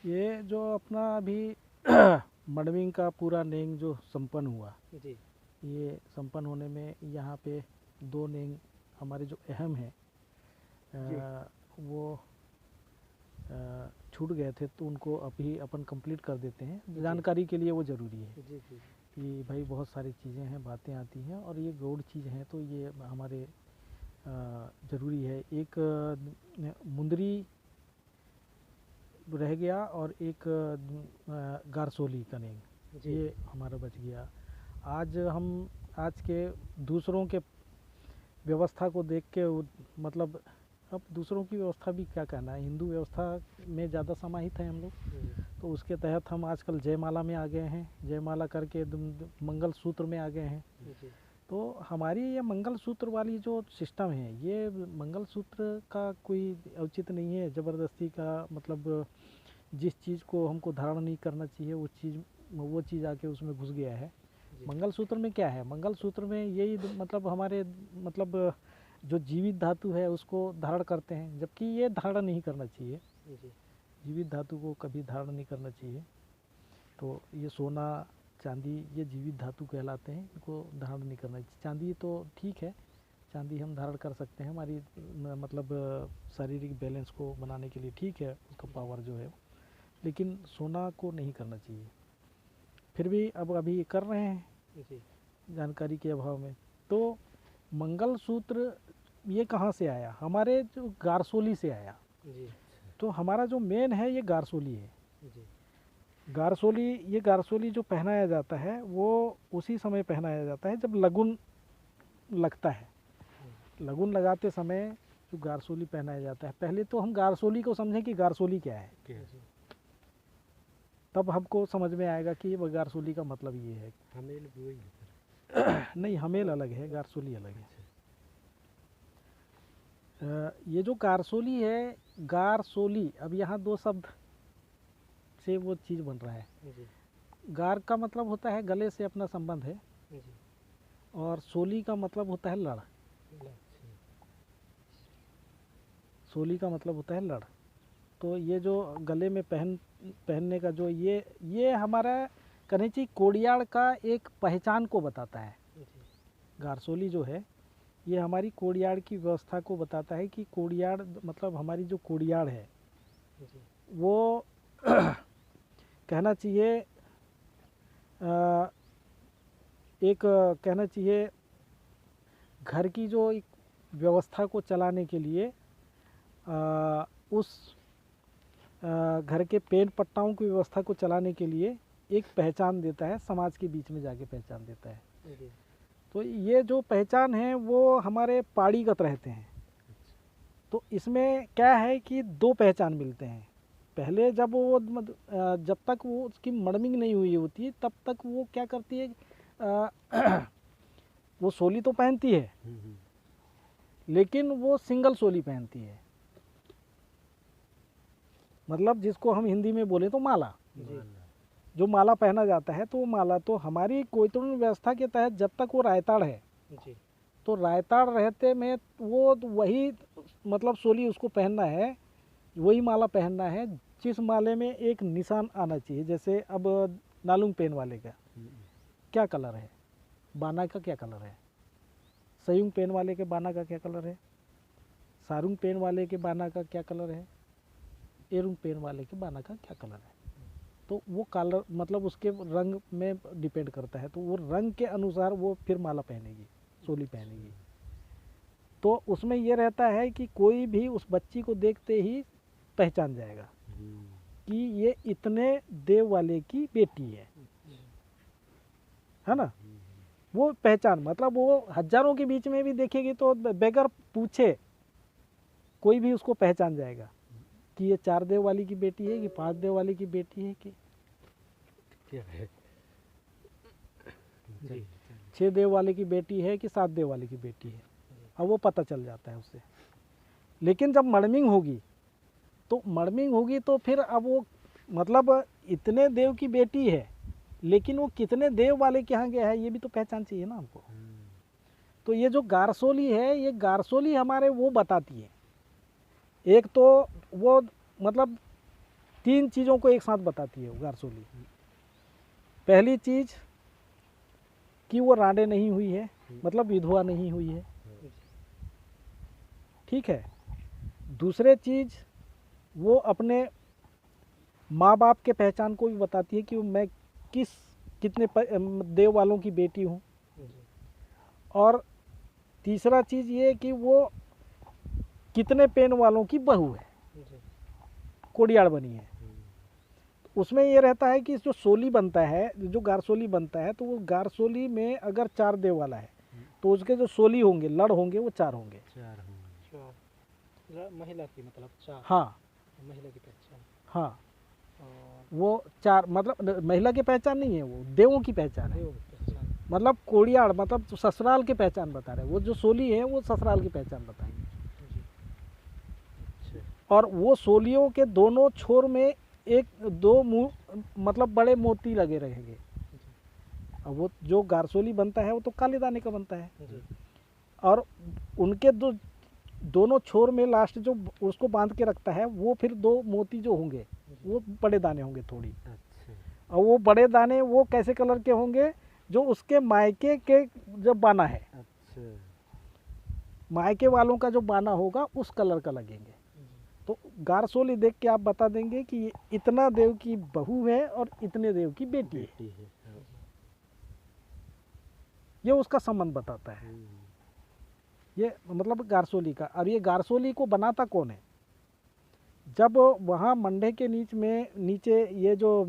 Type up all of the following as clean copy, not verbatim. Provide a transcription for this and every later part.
ये जो अपना अभी मडविंग का पूरा नेंग जो संपन्न हुआ जी ये संपन्न होने में यहाँ पे दो नेंग हमारे जो अहम हैं जी वो छूट गए थे, तो उनको अभी अपन कंप्लीट कर देते हैं। जानकारी के लिए वो ज़रूरी है जी जी कि भाई बहुत सारी चीज़ें हैं, बातें आती हैं और ये गौड़ चीज़ हैं, तो ये हमारे ज़रूरी है। एक मुंदरी रह गया और एक गारसोली का नेंग, जी ये हमारा बच गया। आज के दूसरों के व्यवस्था को देख के मतलब अब दूसरों की व्यवस्था भी क्या कहना है, हिंदू व्यवस्था में ज़्यादा समाहित है हम लोग, तो उसके तहत हम आजकल जयमाला में आ गए हैं, जयमाला करके मंगल सूत्र में आ गए हैं। जी तो हमारी ये मंगल सूत्र वाली जो सिस्टम है, ये मंगल सूत्र का कोई औचित्य नहीं है, ज़बरदस्ती का मतलब जिस चीज़ को हमको धारण नहीं करना चाहिए वो चीज़ आके उसमें घुस गया है। मंगलसूत्र में क्या है, मंगलसूत्र में यही मतलब हमारे मतलब जो जीवित धातु है उसको धारण करते हैं, जबकि ये धारण नहीं करना चाहिए। जी जीवित धातु को कभी धारण नहीं करना चाहिए। तो ये सोना चांदी ये जीवित धातु कहलाते हैं, इनको धारण नहीं करना चाहिए। चांदी तो ठीक है, चांदी हम धारण कर सकते हैं, हमारी मतलब शारीरिक बैलेंस को बनाने के लिए ठीक है, उसका पावर जो है, लेकिन सोना को नहीं करना चाहिए। फिर भी अब अभी कर रहे हैं जी जानकारी के अभाव में। तो मंगलसूत्र ये कहाँ से आया, हमारे जो गारसोली से आया। जी तो हमारा जो मेन है ये गारसोली है। जी ये गारसोली जो पहनाया जाता है वो उसी समय पहनाया जाता है जब लगुन लगता है। लगुन लगाते समय जो गारसोली पहनाया जाता है, पहले तो हम गारसोली को समझें कि गारसोली क्या है, तब हमको समझ में आएगा कि वो गारसोली का मतलब ये है। हमेल भी वही है नहीं, हमेल अलग है, गारसोली अलग है। ये जो गारसोली है, गारसोली, अब यहाँ दो शब्द से वो चीज़ बन रहा है। जी गार का मतलब होता है गले से अपना संबंध है, जी और सोली का मतलब होता है लड़। सोली का मतलब होता है लड़। तो ये जो गले में पहनने का जो ये हमारा कहने चाहिए कोडियाड़ का एक पहचान को बताता है। गारसोली जो है ये हमारी कोडियाड़ की व्यवस्था को बताता है कि कोडियाड़ मतलब हमारी जो कोडियाड़ है वो कहना चाहिए एक कहना चाहिए घर की जो एक व्यवस्था को चलाने के लिए उस घर के पेन पट्टाओं की व्यवस्था को चलाने के लिए एक पहचान देता है, समाज के बीच में जाके पहचान देता है। तो ये जो पहचान है वो हमारे पाड़ीगत रहते हैं। तो इसमें क्या है कि दो पहचान मिलते हैं। पहले जब वो जब तक वो उसकी मड़मिंग नहीं हुई होती तब तक वो क्या करती है, वो सोली तो पहनती है लेकिन वो सिंगल सोली पहनती है, मतलब जिसको हम हिंदी में बोले तो माला। जो माला पहना जाता है तो वो माला तो हमारी कोयतुन व्यवस्था के तहत जब तक वो रायताड़ है तो रायताड़ रहते में वो वही मतलब सोली उसको पहनना है, वही माला पहनना है जिस माले में एक निशान आना चाहिए। जैसे अब नालुंग पेन वाले का क्या कलर है, बाना का क्या कलर है, सयुंग पेन वाले के बाना का क्या कलर है, सारुंग पेन वाले के बाना का क्या कलर है, एरुंग पेन वाले के बाना का क्या कलर है। तो वो कलर मतलब उसके रंग में डिपेंड करता है, तो वो रंग के अनुसार वो फिर माला पहनेगी, सोली पहनेगी। तो उसमें ये रहता है कि कोई भी उस बच्ची को देखते ही पहचान जाएगा कि ये इतने देव वाले की बेटी है ना। वो पहचान मतलब वो हजारों के बीच में भी देखेगी तो बगैर पूछे कोई भी उसको पहचान जाएगा कि ये 4 देव वाली की बेटी है कि 5 देव वाली की बेटी है कि क्या है 6 देव वाले की बेटी है कि 7 देव वाले की बेटी है, अब वो पता चल जाता है उससे। लेकिन जब मड़मिंग होगी तो फिर अब वो मतलब इतने देव की बेटी है लेकिन वो कितने देव वाले के यहाँ गया है ये भी तो पहचान चाहिए ना हमको। तो ये जो गारसोली है, ये गारसोली हमारे वो बताती है। एक तो वो मतलब 3 चीज़ों को एक साथ बताती है वो गारसोली। पहली चीज़ कि वो रांडे नहीं हुई है, मतलब विधवा नहीं हुई है, ठीक है। दूसरे चीज़ वो अपने माँ बाप के पहचान को भी बताती है कि मैं कितने देव वालों की बेटी हूँ। और तीसरा चीज़ ये कि वो कितने पेन वालों की बहू है, कोडियाड़ बनी है। उसमें ये रहता है कि जो सोली बनता है, जो गारसोली बनता है, तो वो गारसोली में अगर 4 देव वाला है तो उसके जो सोली होंगे, लड़ होंगे, वो 4 होंगे। 4 होंगे। महिला की मतलब 4। हाँ महिला की पहचान। हाँ, और वो 4 मतलब महिला की पहचान नहीं है, वो देवों की पहचान है। देव की पहचान। मतलब कोडियाड़ मतलब ससुराल की पहचान बता रहे हैं। वो जो सोली है वो ससुराल की पहचान बताएंगे। और वो सोलियों के दोनों छोर में 1-2 मतलब बड़े मोती लगे रहेंगे। अब वो जो गारसोली बनता है वो तो काले दाने का बनता है। और उनके दोनों छोर में लास्ट जो उसको बांध के रखता है, वो फिर 2 मोती जो होंगे वो बड़े दाने होंगे थोड़ी। अच्छा। और वो बड़े दाने वो कैसे कलर के होंगे, जो उसके मायके के जब बाना है, अच्छा। मायके वालों का जो बाना होगा उस कलर का लगेंगे। तो गारसोली देख के आप बता देंगे कि ये इतना देव की बहू है और इतने देव की बेटी है। बेटी है। हाँ। ये उसका संबंध बताता है। ये मतलब गारसोली का। और ये गारसोली को बनाता कौन है? जब वहाँ मंडे के नीचे ये जो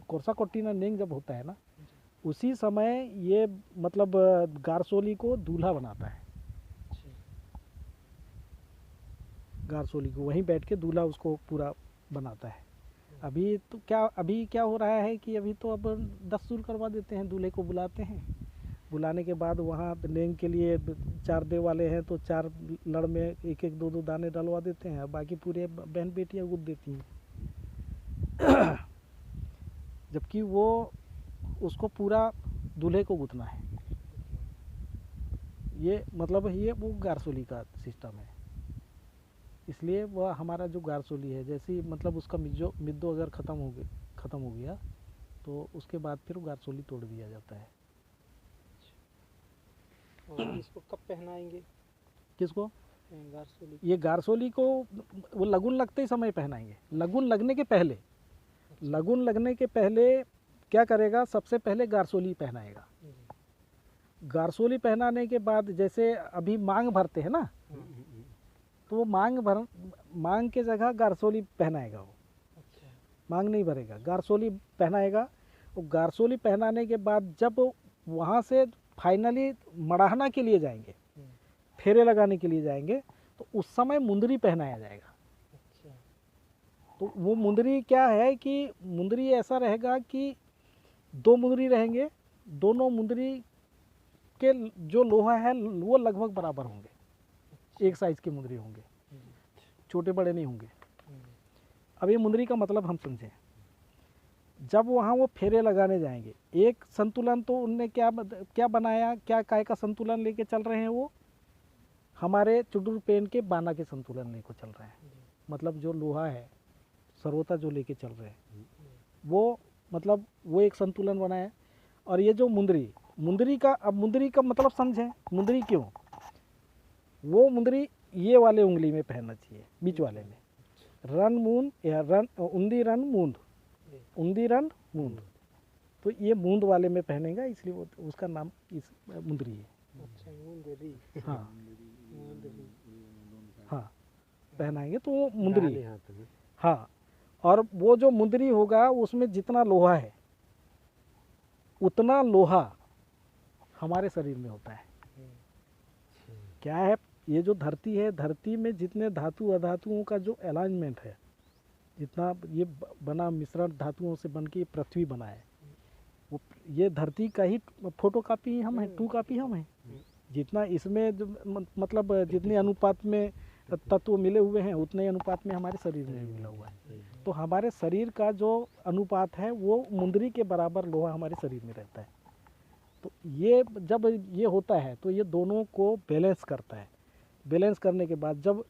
कोरसा कोट्टीना नेंग जब होता है ना, उसी समय ये मतलब गारसोली को दूल्हा बनाता है। गारसोली को वहीं बैठ के दूल्हा उसको पूरा बनाता है। अभी क्या हो रहा है कि अभी तो अब दस्तूर करवा देते हैं, दूल्हे को बुलाते हैं, बुलाने के बाद वहाँ नेंग के लिए 4 देव वाले हैं तो 4 लड़ में 1-1 2-2 दाने डलवा देते हैं, बाकी पूरे बहन बेटियाँ गुद देती हैं। जबकि वो उसको पूरा दूल्हे को गुथना है। ये मतलब ये वो गारसोली का सिस्टम है। इसलिए वह हमारा जो गारसोली है, जैसे मतलब उसका मिद्दो अगर ख़त्म हो गया तो उसके बाद फिर गारसोली तोड़ दिया जाता है। और इसको कब पहनाएंगे? किसको? गारसोली। ये गारसोली को वो लगुन लगते ही समय पहनाएंगे। लगुन लगने के पहले, लगुन लगने के पहले क्या करेगा, सबसे पहले गारसोली पहनाएगा। गारसोली पहनाने के बाद जैसे अभी मांग भरते हैं ना, तो वो मांग के जगह गारसोली पहनाएगा। वो मांग नहीं भरेगा, गारसोली पहनाएगा। और गारसोली पहनाने के बाद जब वहाँ से फाइनली मड़ाहना के लिए जाएंगे, फेरे लगाने के लिए जाएंगे, तो उस समय मुंदरी पहनाया जाएगा। तो वो मुंदरी क्या है कि मुंदरी ऐसा रहेगा कि 2 मुंदरी रहेंगे, दोनों मुंदरी के जो लोहा है वो लगभग बराबर होंगे, एक साइज के मुंदरी होंगे, छोटे बड़े नहीं होंगे। अब ये मुंदरी का मतलब हम समझें। जब वहाँ वो फेरे लगाने जाएंगे, एक संतुलन तो उनने क्या बनाया, क्या काय का संतुलन लेके चल रहे हैं, वो हमारे चुडुर पेन के बाना के संतुलन लेके चल रहे हैं। मतलब जो लोहा है सरवता जो लेके चल रहे हैं, वो मतलब वो एक संतुलन बनाया। और ये जो मुंदरी का मतलब समझें, मुंदरी क्यों? वो मुंदरी ये वाले उंगली में पहनना चाहिए, बीच वाले में। रन मूंद या उंदी रन मूंद, तो ये मूंद वाले में पहनेगा, इसलिए वो उसका नाम इस मुंदरी है। अच्छा, मुंदरी। हाँ मुंदरी। हाँ, पहनाएंगे तो वो मुंदरी है। हाथ में। हाँ, और वो जो मुंदरी होगा उसमें जितना लोहा है उतना लोहा हमारे शरीर में होता है। क्या है, ये जो धरती है, धरती में जितने धातु अधातुओं का जो अलाइनमेंट है, जितना ये बना मिश्रण धातुओं से बन के पृथ्वी बना है, वो ये धरती का ही फोटो कापी हम हैं, 2 कापी हम हैं। जितना इसमें मतलब जितने अनुपात में तत्व मिले हुए हैं उतने अनुपात में हमारे शरीर में मिला हुआ है। तो हमारे शरीर का जो अनुपात है वो मुंदरी के बराबर लोहा हमारे शरीर में रहता है। तो ये जब ये होता है तो ये दोनों को बैलेंस करता है। बैलेंस करने के बाद जब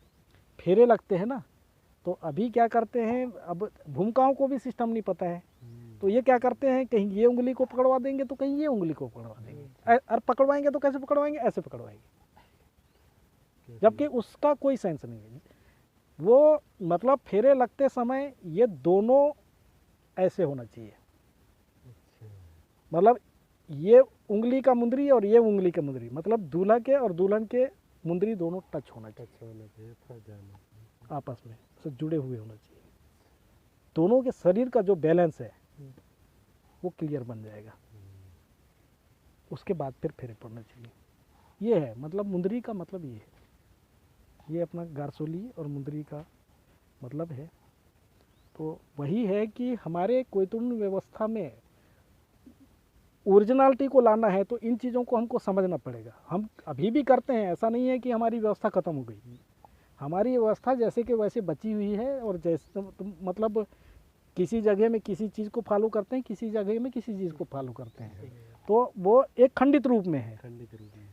फेरे लगते हैं ना, तो अभी क्या करते हैं, अब भूमिकाओं को भी सिस्टम नहीं पता है, तो ये क्या करते हैं, कहीं ये उंगली को पकड़वा देंगे तो कहीं ये उंगली को पकड़वा देंगे, और पकड़वाएंगे तो कैसे पकड़वाएंगे, ऐसे पकड़वाएंगे, जबकि उसका कोई सेंस नहीं है। वो मतलब फेरे लगते समय ये दोनों ऐसे होना चाहिए, मतलब ये उंगली का मुंदरी और ये उंगली का मुंदरी, मतलब दूल्हा के और दुल्हन के मुंदरी दोनों टच होना चाहिए, आपस में से जुड़े हुए होना चाहिए। दोनों के शरीर का जो बैलेंस है वो क्लियर बन जाएगा, उसके बाद फिर फेरे पड़ना चाहिए। ये है मतलब मुंदरी का मतलब ये है, ये अपना गारसोली और मुंदरी का मतलब है। तो वही है कि हमारे कोयतुन व्यवस्था में ओरिजिनलिटी को लाना है तो इन चीज़ों को हमको समझना पड़ेगा। हम अभी भी करते हैं, ऐसा नहीं है कि हमारी व्यवस्था ख़त्म हो गई, हमारी व्यवस्था जैसे कि वैसे बची हुई है, और जैसे मतलब किसी जगह में किसी चीज़ को फॉलो करते हैं, किसी जगह में किसी चीज़ को फॉलो करते हैं, तो वो एक खंडित रूप में है।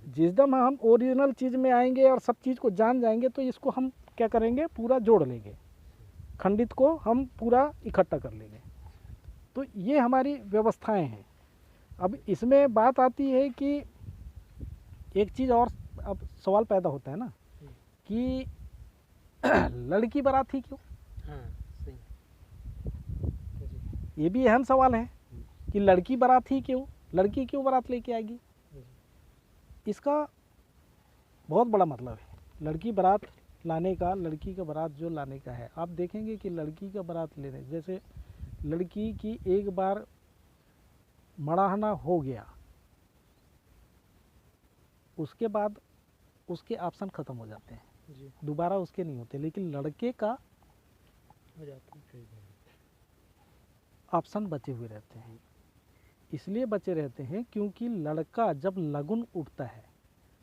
जिस दम हम ओरिजिनल चीज़ में आएंगे और सब चीज़ को जान जाएंगे तो इसको हम क्या करेंगे, पूरा जोड़ लेंगे, खंडित को हम पूरा इकट्ठा कर लेंगे। तो ये हमारी व्यवस्थाएं हैं। अब इसमें बात आती है कि एक चीज़ और अब सवाल पैदा होता है ना कि लड़की बारात ही क्यों, हाँ सही। ये भी अहम सवाल है कि लड़की बारात ही क्यों, लड़की क्यों बारात लेके आएगी। इसका बहुत बड़ा मतलब है लड़की बारात लाने का, लड़की का बारात जो लाने का है। आप देखेंगे कि लड़की का बारात लेने, जैसे लड़की की एक बार मड़ाहना हो गया, उसके बाद उसके ऑप्शन ख़त्म हो जाते हैं, जी दोबारा उसके नहीं होते। लेकिन लड़के का हो जाता है। ऑप्शन बचे हुए रहते हैं। इसलिए बचे रहते हैं क्योंकि लड़का जब लगुन उठता है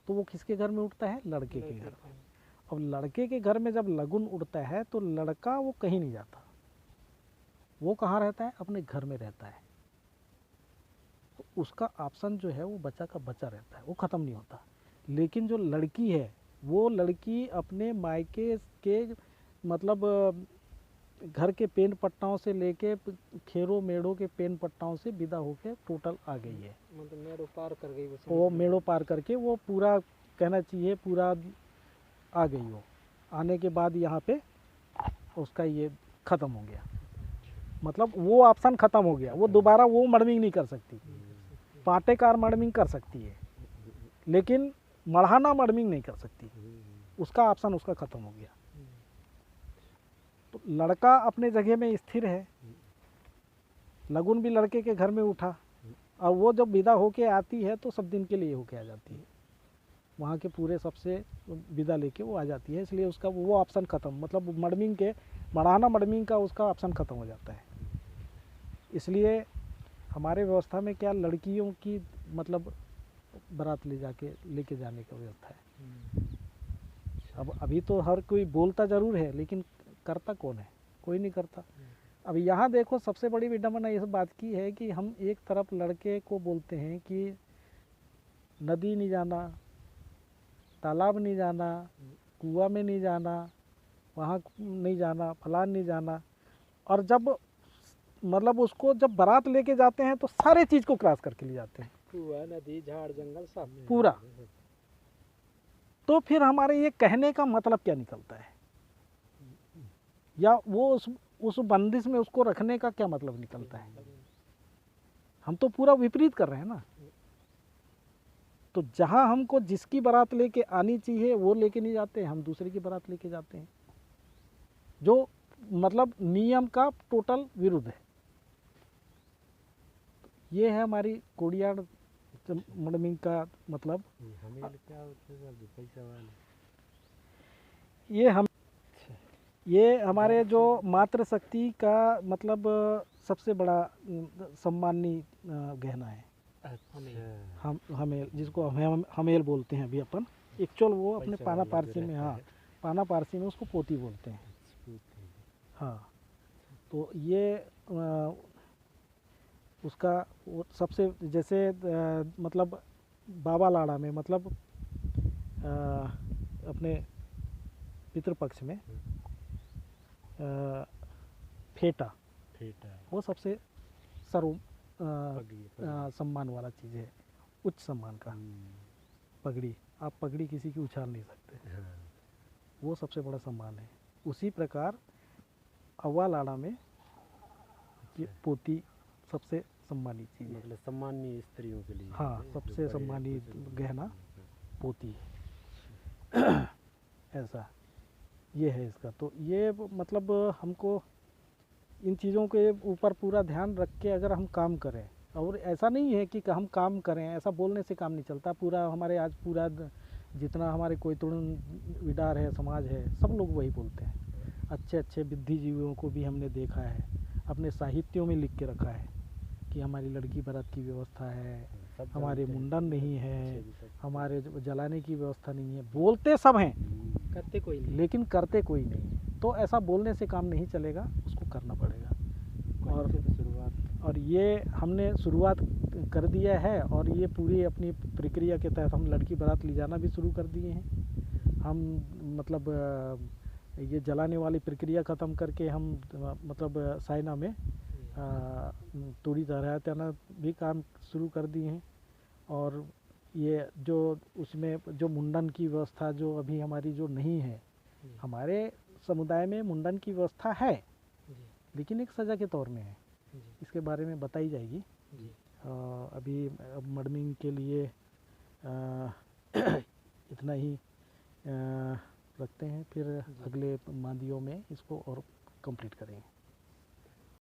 तो वो किसके घर में उठता है, लड़के के घर में। अब लड़के के घर में जब लगुन उठता है तो लड़का वो कहीं नहीं जाता, वो कहाँ रहता है, अपने घर में रहता है। तो उसका ऑप्शन जो है वो बचा का बचा रहता है, वो ख़त्म नहीं होता। लेकिन जो लड़की है वो लड़की अपने मायके के मतलब घर के पेन पट्टाओं से लेके खेरों मेड़ों के पेन पट्टाओं से विदा होके टोटल आ गई है। मतलब मेड़ो पार कर गई वो मेड़ों पार करके वो पूरा कहना चाहिए पूरा आ गई। वो आने के बाद यहाँ पे उसका ये ख़त्म हो गया, मतलब वो ऑप्शन ख़त्म हो गया। वो दोबारा वो मर्मिंग नहीं कर सकती, पाटेकार मर्मिंग कर सकती है लेकिन मढ़ाना मर्मिंग नहीं कर सकती, उसका ऑप्शन उसका ख़त्म हो गया। तो लड़का अपने जगह में स्थिर है, लगुन भी लड़के के घर में उठा, और वो जब विदा होके आती है तो सब दिन के लिए होके आ जाती है, वहाँ के पूरे सबसे विदा लेके वो आ जाती है। इसलिए उसका वो ऑप्शन ख़त्म, मतलब मर्मिंग के मढ़ाना मर्मिंग का उसका ऑप्शन ख़त्म हो जाता है। इसलिए हमारे व्यवस्था में क्या लड़कियों की मतलब बारात लेके जाने का व्यवस्था है। अब अभी तो हर कोई बोलता ज़रूर है लेकिन करता कौन है, कोई नहीं करता। अब यहाँ देखो सबसे बड़ी विडंबना इस बात की है कि हम एक तरफ लड़के को बोलते हैं कि नदी नहीं जाना, तालाब नहीं जाना, कुआं में नहीं जाना, वहाँ नहीं जाना, फलान नहीं जाना, और जब मतलब उसको जब बारात लेके जाते हैं तो सारे चीज़ को क्रॉस करके ले जाते हैं, कुआं नदी झाड़ जंगल सब पूरा। तो फिर हमारे ये कहने का मतलब क्या निकलता है, या वो उस बंदिश में उसको रखने का क्या मतलब निकलता है। हम तो पूरा विपरीत कर रहे हैं ना। तो जहाँ हमको जिसकी बारात लेके आनी चाहिए वो लेके नहीं जाते, हम दूसरे की बारात लेके जाते हैं, जो मतलब नियम का टोटल विरुद्ध है। ये है हमारी कोडियाड़ मर्मिंग का मतलब। ये हमारे जो मातृशक्ति का मतलब सबसे बड़ा सम्माननीय गहना है। हम हमेल, जिसको हम हमेल बोलते हैं अभी अपन, एक्चुअल वो अपने पाना पारसी में, हाँ पाना पारसी में उसको पोती बोलते हैं। हाँ, तो ये उसका वो सबसे जैसे मतलब बाबा लाड़ा में मतलब अपने पितृपक्ष में फेटा, फेटा, वो सबसे सर्व पगड़ी, सम्मान वाला चीज़ है, उच्च सम्मान का। पगड़ी, आप पगड़ी किसी की उछाल नहीं सकते, हाँ, वो सबसे बड़ा सम्मान है। उसी प्रकार अव्वा लाड़ा में ये पोती सबसे सम्मानित चीज़ है। मतलब सम्मानीय स्त्रियों के लिए हाँ, है, जो सबसे बड़े सम्मानित बुजुर्ग गहना हैं। पोती ऐसा ये है इसका। तो ये मतलब हमको इन चीज़ों के ऊपर पूरा ध्यान रख के अगर हम काम करें, और ऐसा नहीं है कि हम काम करें, ऐसा बोलने से काम नहीं चलता। पूरा हमारे आज पूरा जितना हमारे कोयतुण विडार है, समाज है, सब लोग वही बोलते हैं। अच्छे अच्छे बुद्धिजीवियों को भी हमने देखा है, अपने साहित्यों में लिख के रखा है कि हमारी लड़की बारात की व्यवस्था है, सब हमारे जानते हैं, मुंडन नहीं है, अच्छे भी सब- हमारे जलाने की व्यवस्था नहीं है। बोलते सब हैं करते कोई नहीं। लेकिन करते कोई नहीं है। तो ऐसा बोलने से काम नहीं चलेगा, उसको करना पड़ेगा। और वहीं से तो शुरुआत। और ये हमने शुरुआत कर दिया है, और ये पूरी अपनी प्रक्रिया के तहत हम लड़की बारात ले जाना भी शुरू कर दिए हैं। हम मतलब ये जलाने वाली प्रक्रिया ख़त्म करके हम मतलब साइना में तूड़ी तहराना भी काम शुरू कर दिए हैं। और ये जो उसमें जो मुंडन की व्यवस्था जो अभी हमारी जो नहीं है, हमारे समुदाय में मुंडन की व्यवस्था है जी, लेकिन एक सज़ा के तौर में है। जी, इसके बारे में बताई जाएगी। जी। अभी मडमिंग के लिए इतना ही रखते हैं, फिर अगले मादियों में इसको और कंप्लीट करेंगे।